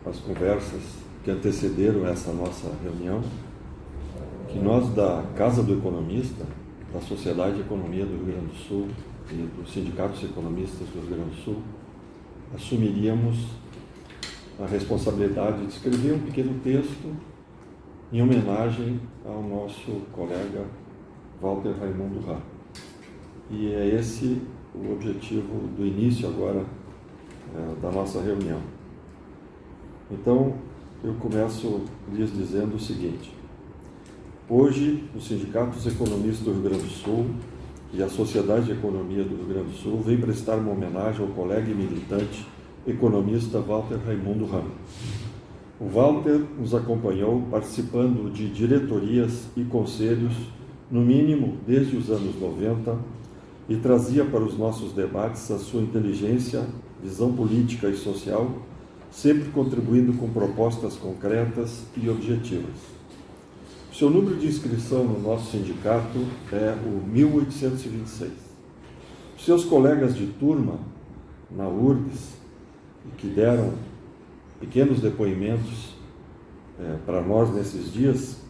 as conversas que antecederam essa nossa reunião, que nós da Casa do Economista, da Sociedade de Economia do Rio Grande do Sul e dos Sindicatos Economistas do Rio Grande do Sul, assumiríamos a responsabilidade de escrever um pequeno texto em homenagem ao nosso colega Walter Raimundo Rá. E é esse o objetivo do início agora da nossa reunião. Então, eu começo lhes dizendo o seguinte: hoje, os sindicatos economistas do Rio Grande do Sul e a Sociedade de Economia do Rio Grande do Sul vêm prestar uma homenagem ao colega e militante economista Walter Raimundo Rá. O Walter nos acompanhou participando de diretorias e conselhos, no mínimo desde os anos 90, e trazia para os nossos debates a sua inteligência, visão política e social, sempre contribuindo com propostas concretas e objetivas. O seu número de inscrição no nosso sindicato é o 1826. Os seus colegas de turma na URGS, que deram pequenos depoimentos para nós nesses dias,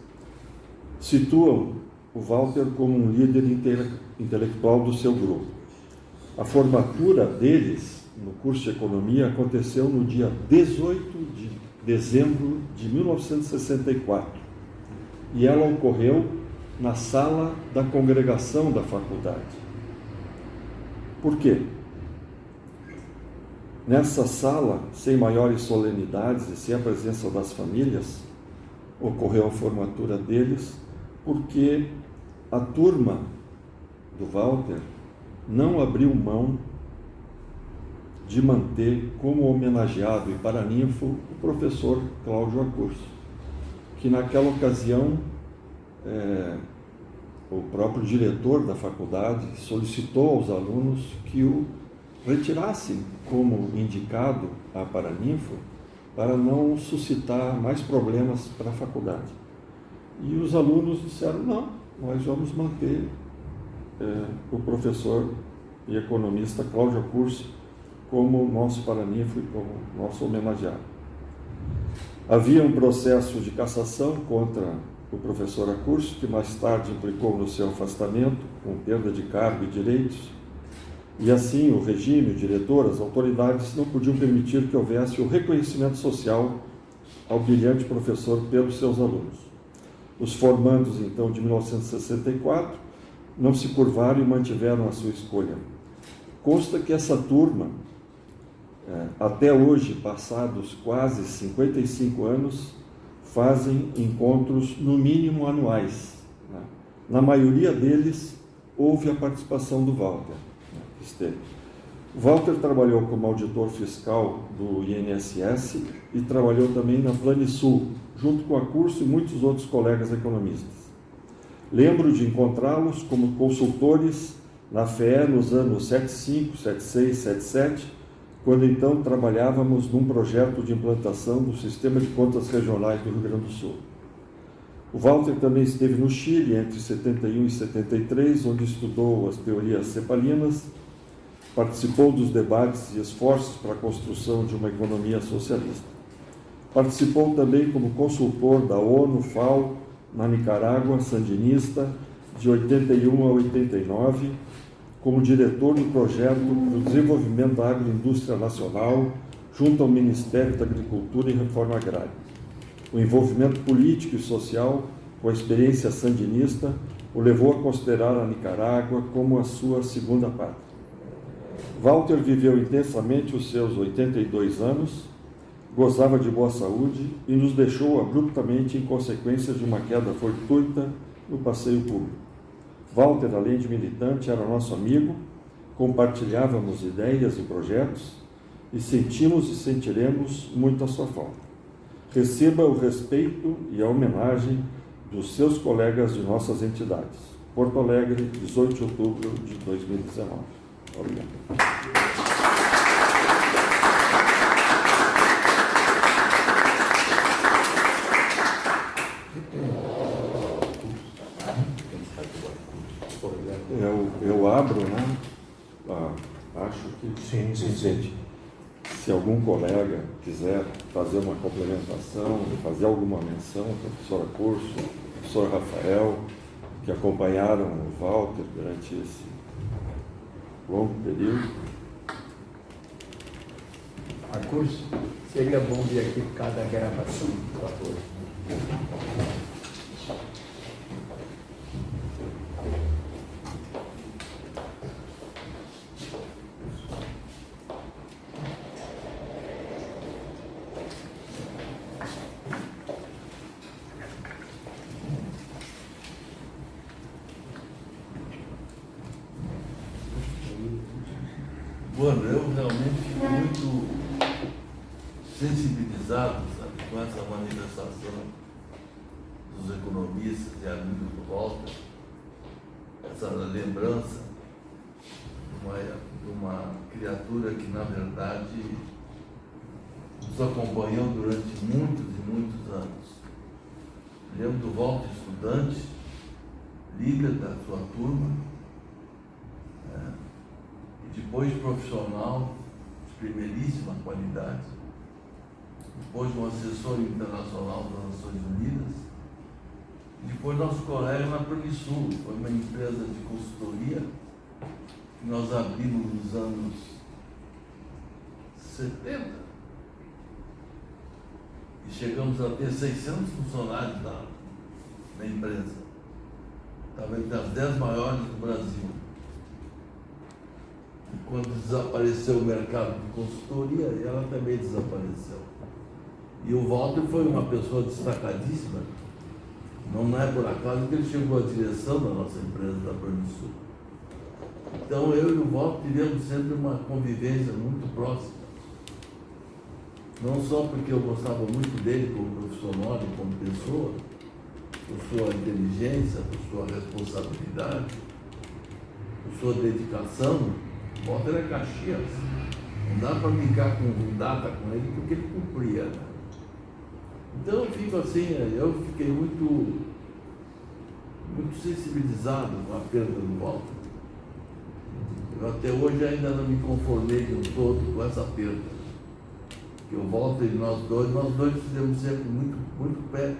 situam o Walter como um líder intelectual do seu grupo. A formatura deles no curso de Economia aconteceu no dia 18 de dezembro de 1964 e ela ocorreu na sala da congregação da faculdade. Por quê? Nessa sala, sem maiores solenidades e sem a presença das famílias, ocorreu a formatura deles, porque a turma do Walter não abriu mão de manter como homenageado e paraninfo o professor Cláudio Acurso, que naquela ocasião o próprio diretor da faculdade solicitou aos alunos que o retirassem como indicado a paraninfo para não suscitar mais problemas para a faculdade. E os alunos disseram: não, nós vamos manter o professor e economista Cláudio Acurso como nosso paraninfo e como nosso homenageado. Havia um processo de cassação contra o professor Acurso, que mais tarde implicou no seu afastamento, com perda de cargo e direitos, e assim o regime, o diretor, as autoridades não podiam permitir que houvesse o reconhecimento social ao brilhante professor pelos seus alunos. Os formandos, então, de 1964, não se curvaram e mantiveram a sua escolha. Consta que essa turma, até hoje, passados quase 55 anos, fazem encontros, no mínimo, anuais. Na maioria deles, houve a participação do Walter. O Walter trabalhou como auditor fiscal do INSS e trabalhou também na Planisul, junto com a Acurso e muitos outros colegas economistas. Lembro de encontrá-los como consultores na FE nos anos 75, 76, 77, quando então trabalhávamos num projeto de implantação do Sistema de Contas Regionais do Rio Grande do Sul. O Walter também esteve no Chile entre 71 e 73, onde estudou as teorias cepalinas, participou dos debates e esforços para a construção de uma economia socialista. Participou também como consultor da ONU, FAO, na Nicarágua, sandinista, de 81 a 89, como diretor do projeto do desenvolvimento da agroindústria nacional, junto ao Ministério da Agricultura e Reforma Agrária. O envolvimento político e social com a experiência sandinista o levou a considerar a Nicarágua como a sua segunda pátria. Walter viveu intensamente os seus 82 anos, gozava de boa saúde e nos deixou abruptamente em consequência de uma queda fortuita no passeio público. Walter, além de militante, era nosso amigo, compartilhávamos ideias e projetos e sentimos e sentiremos muito a sua falta. Receba o respeito e a homenagem dos seus colegas de nossas entidades. Porto Alegre, 18 de outubro de 2019. Obrigado. Eu abro, né? Acho que... Sim. se algum colega quiser fazer uma complementação, fazer alguma menção, professora Curso, professor Rafael, que acompanharam o Walter durante esse longo período. A Curso, seria bom vir aqui por causa da gravação, por favor. Bueno, eu realmente fico muito sensibilizado, sabe, com essa manifestação dos economistas e amigos do Walter, essa lembrança de uma criatura que, na verdade, nos acompanhou durante muitos e muitos anos. Lembro do Walter estudante, líder da sua turma, e depois profissional de primeiríssima qualidade, depois um assessor internacional das Nações Unidas, e depois nosso colega na Plurisul, foi uma empresa de consultoria que nós abrimos nos anos 70 e chegamos a ter 600 funcionários na empresa, talvez das 10 maiores do Brasil. E quando desapareceu o mercado de consultoria, ela também desapareceu. E o Walter foi uma pessoa destacadíssima. Não é por acaso que ele chegou à direção da nossa empresa da Plurisul. Então eu e o Walter tivemos sempre uma convivência muito próxima. Não só porque eu gostava muito dele como profissional e como pessoa, por sua inteligência, por sua responsabilidade, por sua dedicação. O Walter é Caxias. Não dá para brincar com data com ele porque ele cumpria, né? Então eu fico assim, eu fiquei muito sensibilizado com a perda do Walter. Eu até hoje ainda não me conformei de um todo com essa perda. Porque o Walter e nós dois fizemos sempre muito perto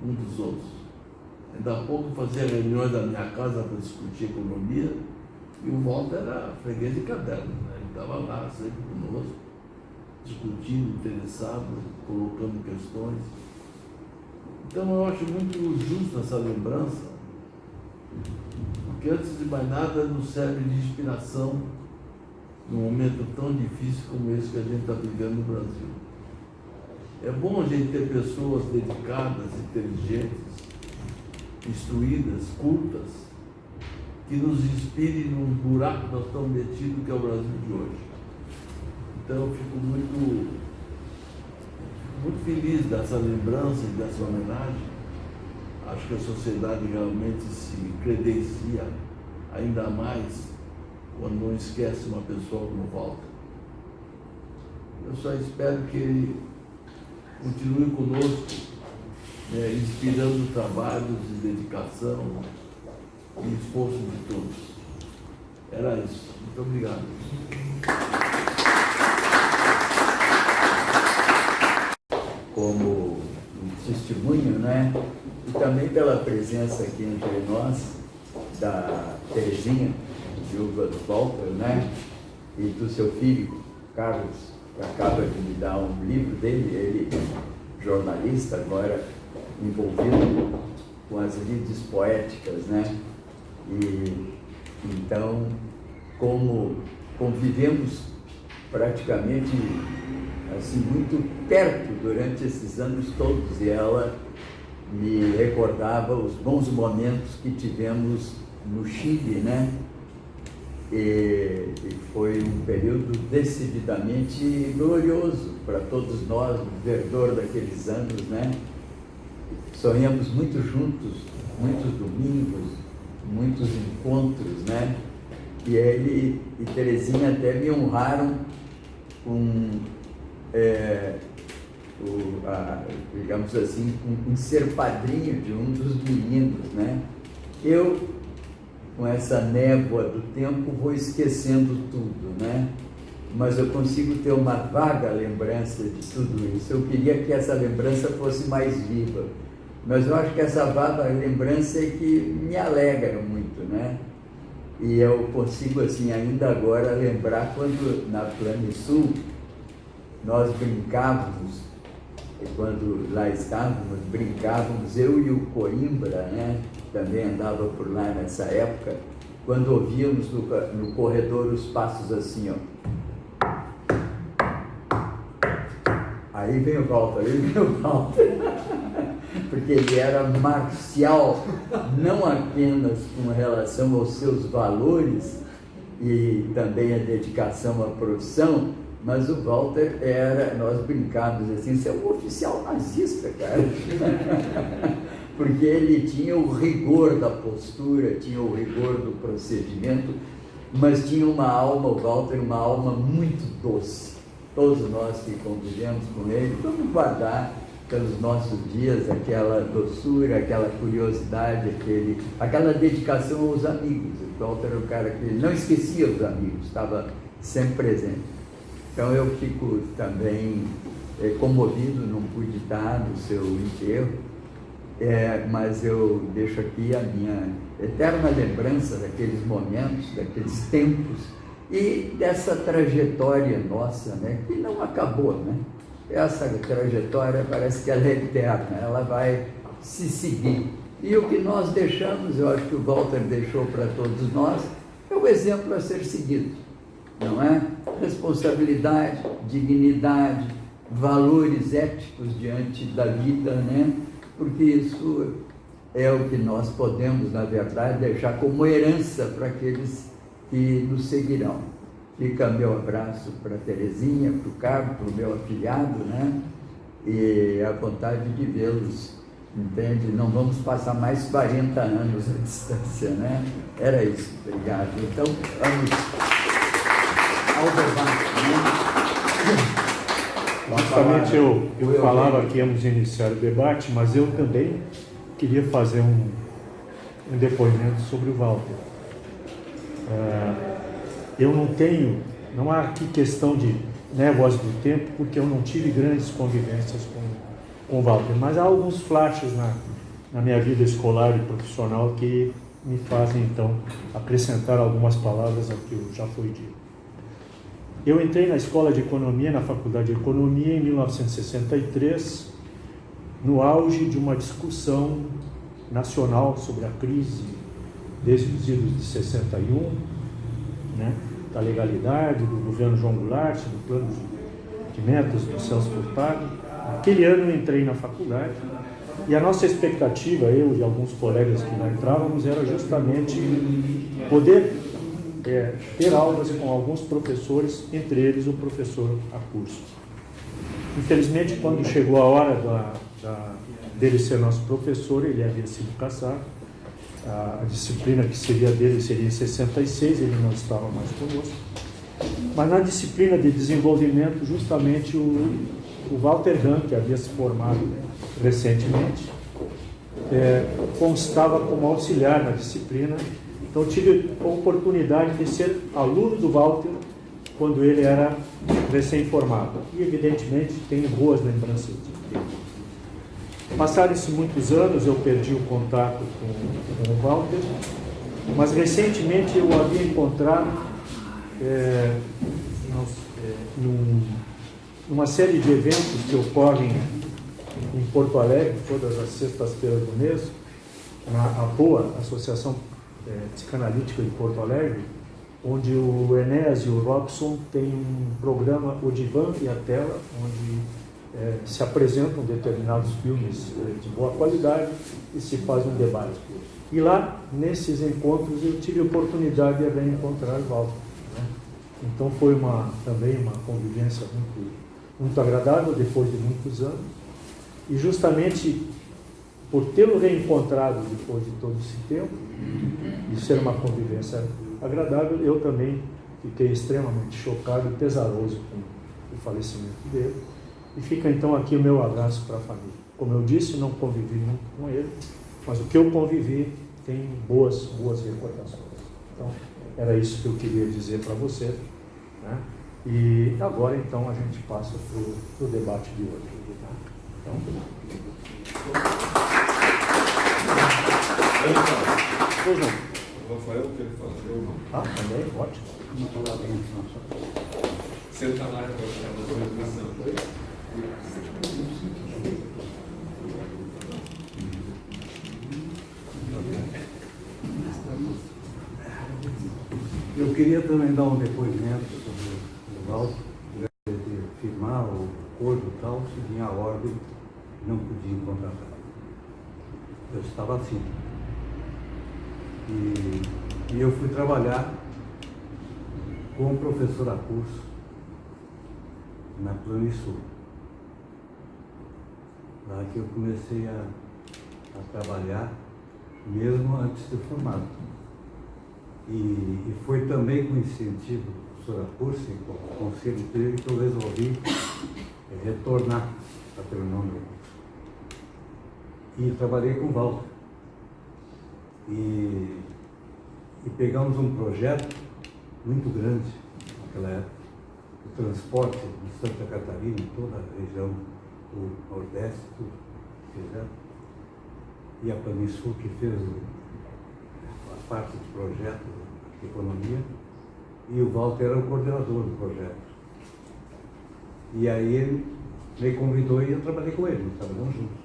um dos outros. Ainda há pouco fazia reuniões da minha casa para discutir economia, e o Walter era freguês de caderno, né? Ele estava lá sempre conosco, discutindo, interessado, colocando questões. Então eu acho muito justo essa lembrança, porque antes de mais nada nos serve de inspiração num momento tão difícil como esse que a gente está vivendo no Brasil. É bom a gente ter pessoas dedicadas, inteligentes, instruídas, cultas, que nos inspirem num buraco que nós estamos metidos, que é o Brasil de hoje. Então eu fico muito feliz dessa lembrança e dessa homenagem. Acho que a sociedade realmente se credencia ainda mais quando não esquece uma pessoa como Walter. Eu só espero que ele continue conosco, inspirando trabalhos e dedicação e esforço de todos. Era isso. Muito obrigado. Como um testemunho, né? E também pela presença aqui entre nós da Terezinha, viúva do Walter, né? E do seu filho, Carlos, que acaba de me dar um livro dele, ele jornalista, agora envolvido com as lides poéticas, né? E então, como convivemos praticamente assim muito perto durante esses anos todos, e ela me recordava os bons momentos que tivemos no Chile, né? E foi um período decididamente glorioso para todos nós, o verdor daqueles anos, né? Sonhamos muito juntos, muitos domingos, muitos encontros, né? E ele e Terezinha até me honraram com, digamos assim, com ser padrinho de um dos meninos, né? Eu, com essa névoa do tempo, vou esquecendo tudo, né? mas eu consigo ter uma vaga lembrança de tudo isso. Eu queria que essa lembrança fosse mais viva, mas eu acho que essa vaga lembrança é que me alegra muito, né? E eu consigo, assim, ainda agora lembrar quando na Planesul nós brincávamos, e quando lá estávamos, brincávamos, eu e o Coimbra, né? Também andava por lá nessa época, quando ouvíamos no corredor os passos assim, ó. Aí vem o Walter, porque ele era marcial, não apenas com relação aos seus valores e também a dedicação à profissão, mas o Walter era, nós brincávamos assim, você é um oficial nazista, cara. Porque ele tinha o rigor da postura, tinha o rigor do procedimento, mas tinha uma alma, o Walter, uma alma muito doce. Todos nós que convivemos com ele, vamos guardar pelos nossos dias aquela doçura, aquela curiosidade, aquela dedicação aos amigos. O Walter era o cara que não esquecia os amigos, estava sempre presente. Então eu fico também comovido, não pude estar no seu enterro, mas eu deixo aqui a minha eterna lembrança daqueles momentos, daqueles tempos e dessa trajetória nossa, né, que não acabou, né? Essa trajetória parece que ela é eterna, ela vai se seguir. E o que nós deixamos, eu acho que o Walter deixou para todos nós, é o exemplo a ser seguido, não é? Responsabilidade, dignidade, valores éticos diante da vida, né? Porque isso é o que nós podemos, na verdade, deixar como herança para aqueles que nos seguirão. Fica meu abraço para a Terezinha, para o Carlos, para o meu afilhado, né? E a vontade de vê-los, entende? Não vamos passar mais 40 anos à distância, né? Era isso, obrigado. Então, vamos ao debate, né? Justamente eu falava que íamos iniciar o debate, mas eu também queria fazer um depoimento sobre o Walter. Eu não há aqui questão de névoas do tempo, porque eu não tive grandes convivências com o Walter, mas há alguns flashes na minha vida escolar e profissional que me fazem, então, acrescentar algumas palavras ao que já foi dito. Eu entrei na Escola de Economia, na Faculdade de Economia, em 1963, no auge de uma discussão nacional sobre a crise desde os idos de 61, né, da legalidade, do governo João Goulart, do plano de metas do Celso Furtado. Aquele ano eu entrei na faculdade e a nossa expectativa, eu e alguns colegas que lá entrávamos, era justamente poder ter aulas com alguns professores, entre eles o professor Acurso. Infelizmente, quando chegou a hora dele ser nosso professor, ele havia sido cassado. A disciplina que seria dele seria em 66, ele não estava mais conosco. Mas na disciplina de desenvolvimento, justamente o Walter Hahn, que havia se formado recentemente, constava como auxiliar na disciplina. Então, eu tive a oportunidade de ser aluno do Walter quando ele era recém-formado. E, evidentemente, tenho boas lembranças dele. Passaram-se muitos anos, eu perdi o contato com o Walter, mas recentemente eu o havia encontrado numa série de eventos que ocorrem em Porto Alegre, todas as sextas-feiras do mês, na APOA, Associação Psicanalítica de Porto Alegre, onde o Enéas e o Robson têm um programa, O Divã e a Tela, onde se apresentam determinados filmes de boa qualidade e se faz um debate. E lá, nesses encontros, eu tive a oportunidade de reencontrar o Walter, né? Então foi também uma convivência muito agradável depois de muitos anos. E justamente por tê-lo reencontrado depois de todo esse tempo, e ser uma convivência agradável, eu também fiquei extremamente chocado e pesaroso com o falecimento dele. E fica então aqui o meu abraço para a família. Como eu disse, não convivi muito com ele, mas o que eu convivi tem boas recordações. Então, era isso que eu queria dizer para você, né? E agora, então, a gente passa para o debate de hoje. Tá? Então, Pois não. O Rafael quer fazer ou não? ah, também, ótimo. Vamos falar bem, Senta lá, da educação. Eu queria também dar um depoimento sobre o Valdo, de firmar o acordo e tal, se vinha a ordem, não podia contratar. Eu estava assim. E eu fui trabalhar como professor a curso na Planisul. Lá que eu comecei a trabalhar, mesmo antes de formado. E foi também com incentivo do professor Apursi, com o conselho dele, que eu resolvi retornar para terminar o meu curso. E trabalhei com o Walter. E pegamos um projeto muito grande naquela época, o transporte de Santa Catarina, toda a região do Nordeste, tudo fizeram. E a Planisul que fez a parte do projeto de economia, e o Walter era o coordenador do projeto. E aí ele me convidou e eu trabalhei com ele, nós trabalhamos juntos.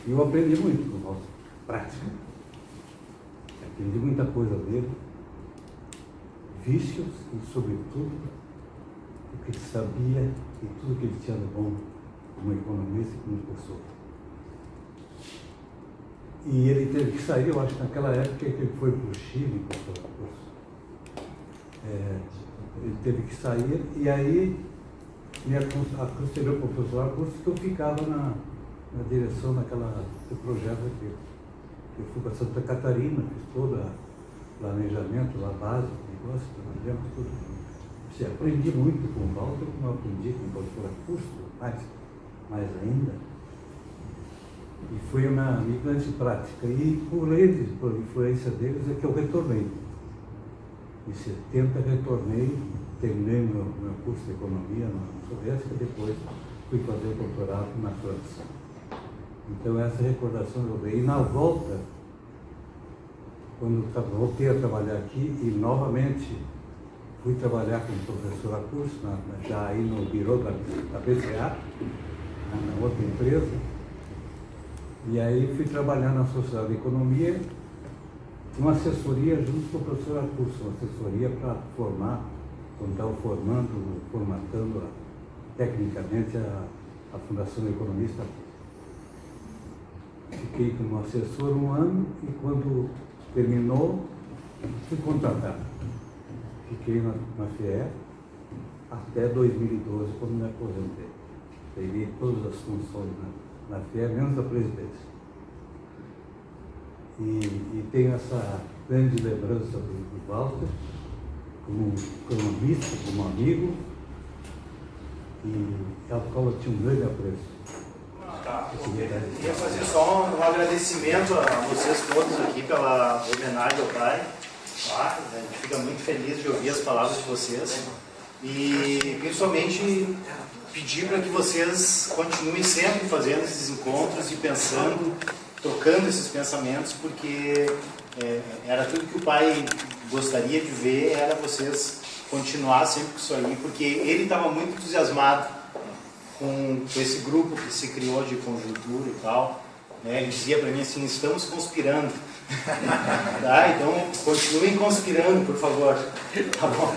E eu aprendi muito com o Walter, prática. Aprendi muita coisa dele, vícios e, sobretudo, o que ele sabia e tudo que ele tinha de bom como economista e como pessoa. E ele teve que sair, eu acho que naquela época que ele foi para o Chile, para o curso. Ele teve que sair e aí me aconselhou o professor Augusto que eu ficava na direção do projeto aqui. Eu fui para Santa Catarina, fiz todo o planejamento lá básico, negócio, trabalhamos tudo. Você aprendi muito com o Walter, como eu aprendi com o professor Augusto, mais ainda. E foi uma grande prática. E por eles, por influência deles, é que eu retornei. Em 70 retornei, terminei meu curso de economia na Soviética, depois fui fazer o doutorado na França. Então essa recordação eu dei. E na volta, quando voltei a trabalhar aqui, e novamente fui trabalhar com o professor Acurso, já aí no birô da BCA, na outra empresa. E aí fui trabalhar na Sociedade de Economia, uma assessoria junto com o professor Acurso, uma assessoria para formar, quando estava formatando tecnicamente a Fundação do Economista. Fiquei como assessor um ano e quando terminou, fui contratado. Fiquei na FIE até 2012, quando me aposentei. Peguei todas as funções na FIE, menos a presidência. E tenho essa grande lembrança do Walter, como economista, como amigo, e ao qual eu tinha um grande apreço. Eu queria fazer só um agradecimento a vocês todos aqui pela homenagem ao pai. Tá? A gente fica muito feliz de ouvir as palavras de vocês. E principalmente pedir para que vocês continuem sempre fazendo esses encontros e pensando, trocando esses pensamentos, porque era tudo que o pai gostaria de ver, era vocês continuar sempre com isso aí, porque ele estava muito entusiasmado com esse grupo que se criou de conjuntura e tal, né? Ele dizia para mim assim, estamos conspirando. Tá? Então, continuem conspirando, por favor. Tá bom?